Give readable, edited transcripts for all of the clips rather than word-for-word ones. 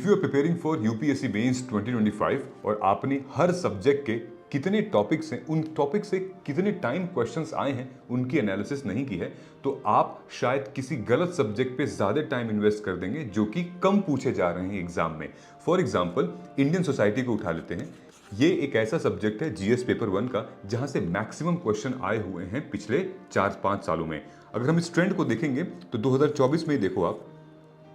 If you are preparing for UPSC mains 2025 और आपने हर subject के कितने टॉपिक्स हैं, उन टॉपिक से कितने टाइम क्वेश्चंस आए हैं, उनकी एनालिसिस नहीं की है, तो आप शायद किसी गलत सब्जेक्ट पे ज्यादा टाइम इन्वेस्ट कर देंगे जो कि कम पूछे जा रहे हैं एग्जाम में। फॉर एग्जाम्पल इंडियन सोसाइटी को उठा लेते हैं। ये एक ऐसा सब्जेक्ट है जीएस पेपर 1 का जहां से मैक्सिमम क्वेश्चन आए हुए हैं पिछले 4-5 सालों में। अगर हम इस ट्रेंड को देखेंगे तो 2024 में ही देखो आप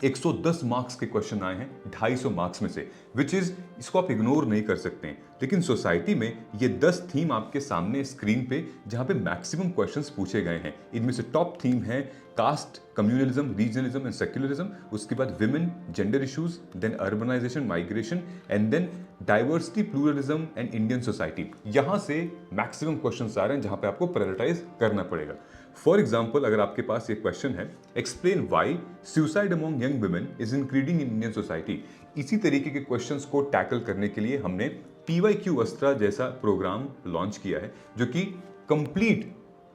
110 मार्क्स के क्वेश्चन आए हैं 250 मार्क्स में से, विच इज इसको आप इग्नोर नहीं कर सकते हैं। लेकिन सोसाइटी में ये 10 थीम आपके सामने स्क्रीन पे जहां पे मैक्सिमम क्वेश्चंस पूछे गए हैं। इनमें से टॉप थीम है caste, communalism, regionalism and secularism. उसके बाद women, gender issues, then urbanisation, migration and then diversity, pluralism and Indian society. यहां से मैक्सिमम क्वेश्चंस आ रहे हैं जहां पे आपको प्रायोरिटाइज करना पड़ेगा। फॉर एग्जाम्पल अगर आपके पास ये क्वेश्चन है, explain why suicide among young women is increasing in Indian society. इसी तरीके के क्वेश्चंस को टैकल करने के लिए हमने पीवाईक्यू अस्त्रा जैसा प्रोग्राम लॉन्च किया है जो कि कंप्लीट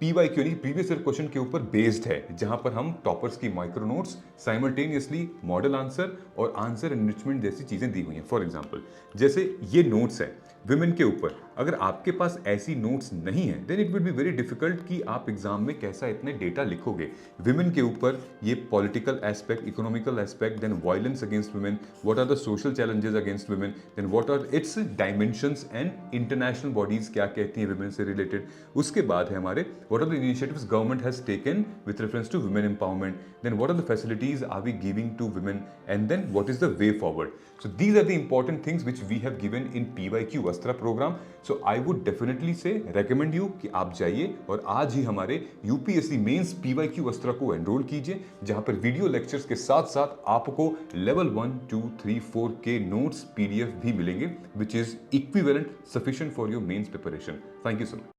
पीवाईक्यू यानी प्रीवियस ईयर क्वेश्चन के ऊपर बेस्ड है, जहां पर हम टॉपर्स की micro notes, simultaneously model answer और आंसर एनरिचमेंट जैसी चीजें दी हुई हैं। फॉर एग्जांपल जैसे ये नोट्स है विमेन के ऊपर, अगर आपके पास ऐसी नोट्स नहीं है then it will be very difficult कि आप एग्जाम में कैसा इतने डेटा लिखोगे। विमेन के ऊपर ये political aspect, economical aspect, then violence against women, what are the social challenges against women, then what are its dimensions and international bodies क्या कहती हैं वुमेन से रिलेटेड। उसके बाद है हमारे what are the initiatives government has taken with reference to women empowerment, then what are the facilities are we giving to women and then what is the way forward. So these are the important things which we have given in PYQ Astra program. So I would definitely say recommend you कि आप जाइए और आज ही हमारे UPSC mains PYQ Astra को enrol कीजिए, जहां पर वीडियो लेक्चर्स के साथ साथ आपको लेवल 1, 2, 3, 4 के नोट्स PDF भी मिलेंगे which is equivalent sufficient for your mains preparation. Thank you so much.